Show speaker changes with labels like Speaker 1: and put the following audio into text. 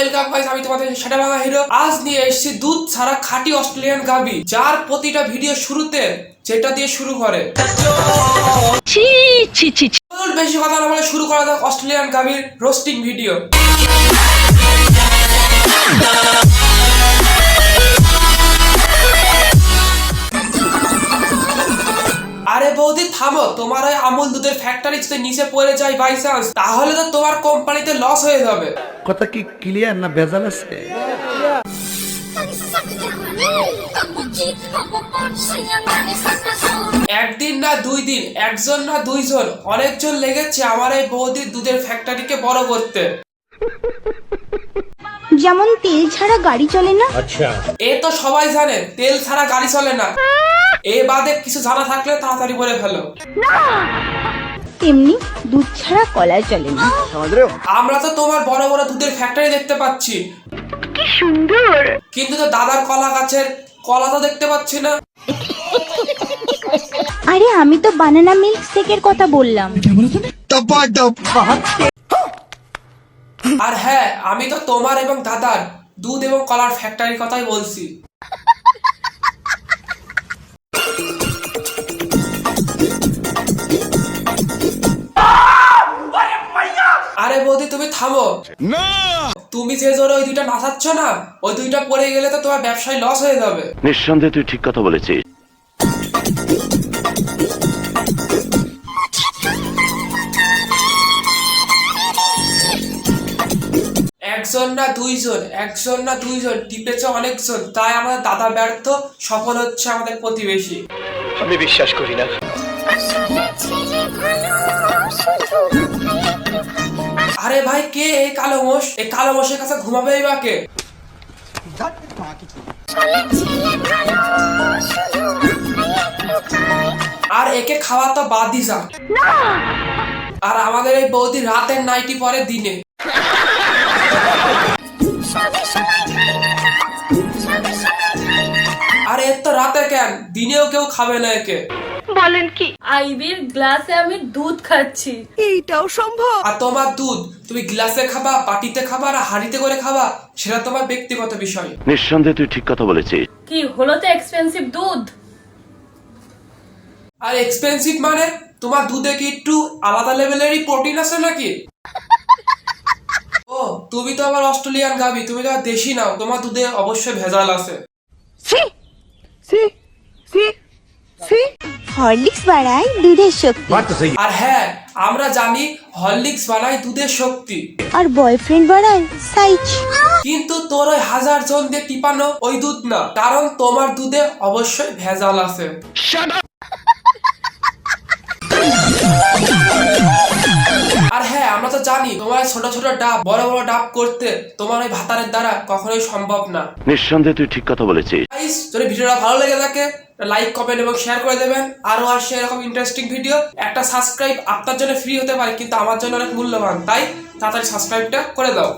Speaker 1: Welcome guys, আমি তোমাদের সেটা বাংলা হিরো। আজ নিয়ে এসেছি দুধ ছাড়া খাঁটি অস্ট্রেলিয়ান গাভী, যার প্রতিটা ভিডিও শুরুতে যেটা দিয়ে শুরু করে। বেশি কথা না বলে শুরু করা যাক অস্ট্রেলিয়ান গাভীর রোস্টিং ভিডিও। আরে বৌদি থামো, তোমার ওই আমুল দুধের ফ্যাক্টরি যদি নিচে পড়ে যায় বাই চান্স, তাহলে তো তোমার কোম্পানিতে লস হয়ে যাবে।
Speaker 2: কথা কি ক্লিয়ার না ভেজাল আছে?
Speaker 1: একদিন না দুই দিন, একজন না দুইজন, অনেকজন লেগেছে আমার এই বৌদির দুধের ফ্যাক্টরিকে বড় করতে।
Speaker 3: যেমন তেল ছাড়া গাড়ি চলে না।
Speaker 2: আচ্ছা,
Speaker 1: এ তো সবাই জানে তেল ছাড়া গাড়ি চলে না। এ বাদে কিছু জানা থাকলে তাড়াতাড়ি বলে ফেলো।
Speaker 3: তেমনি দুধ ছাড়া কলা চলে না।
Speaker 1: আমরা তো তোমার বড় বড় দুধের ফ্যাক্টরি দেখতে পাচ্ছি,
Speaker 3: কি সুন্দর।
Speaker 1: কিন্তু তো দাদার কলা গাছের কলা তো দেখতে পাচ্ছি না।
Speaker 3: আরে আমি তো বানানা মিল্ক শেকের কথা বললাম।
Speaker 1: আর হ্যাঁ, আমি তো তোমার এবং দাদার দুধ এবং কলার ফ্যাক্টরির কথাই বলছি। আরে বৌদি তুমি থামো না, তুমি যে জোরে ওই দুইটা নাচাচ্ছ না, ওই দুইটা পড়ে গেলে তো তোমার ব্যবসায় লস হয়ে যাবে।
Speaker 4: নিঃসন্দেহে তুই ঠিক কথা বলেছিস।
Speaker 1: একজন না দুইজন, একজন না দুইজন, টিপেছে অনেকজন, তাই আমাদের দাদা ব্যর্থ, সফল হচ্ছে আমাদের প্রতিবেশী।
Speaker 2: আমি বিশ্বাস করি না।
Speaker 1: আরে ভাই, কে এই কালো মোষ? এই কালো মোষের কাছে ঘুমাবেই বা কে? আর একে খাওয়া তো বাদই যা। আর আমাদের এই বৌদি রাতের নাইটি পরে দিনে। আর এর তো রাতে কেন, দিনেও কেউ খাবে না একে।
Speaker 3: বলেন কি?
Speaker 5: আইবির গ্লাসে আমি দুধ খাচ্ছি।
Speaker 3: এইটাও সম্ভব?
Speaker 1: আর তোমার দুধ তুমি গ্লাসে খাবা, বাটিতে খাবা, আর হাঁড়িতে করে খাবা, সেটা তোমার ব্যক্তিগত বিষয়।
Speaker 4: নিঃসন্দেহে তুই ঠিক কথা বলেছিস।
Speaker 5: কি হলো তো এক্সপেন্সিভ দুধ?
Speaker 1: আর এক্সপেন্সিভ মানে তোমার দুধে কি একটু আলাদা লেভেলেরই প্রোটিন আছে নাকি? ও, তুমি তো আবার অস্ট্রেলিয়ান গাভী, তুমি তো আর দেশি নাও, তোমার দুধে অবশ্যই ভেজাল আছে।
Speaker 3: হরলিক্স বাড়ায় দুধের শক্তি।
Speaker 1: আর হ্যাঁ, আমরা জানি হরলিক্স বানায় দুধের শক্তি,
Speaker 3: আর বয়ফ্রেন্ড বাড়ায় সাইজ।
Speaker 1: কিন্তু তোর ওই 1000 জন দিয়ে টিপানো ওই দুধ না, কারণ তোমার দুধে অবশ্যই ভেজাল আছে। আর হ্যাঁ, আমরা তো জানি তোমার ছোট ছোট ডাব বড় বড় ডাব করতে তোমার ওই ভাতারের দ্বারা কখনোই সম্ভব না।
Speaker 4: নিঃসন্দেহে তুই ঠিক কথা বলেছিস।
Speaker 1: গাইস, যদি ভিডিওটা ভালো লেগে থাকে লাইক, কমেন্ট এবং শেয়ার করে দেবেন। আরো আসছে এরকম ইন্টারেস্টিং ভিডিও। একটা সাবস্ক্রাইব আপনার জন্য ফ্রি হতে পারে, কিন্তু আমার জন্য অনেক মূল্যবান, তাই তাড়াতাড়ি সাবস্ক্রাইবটা করে দাও।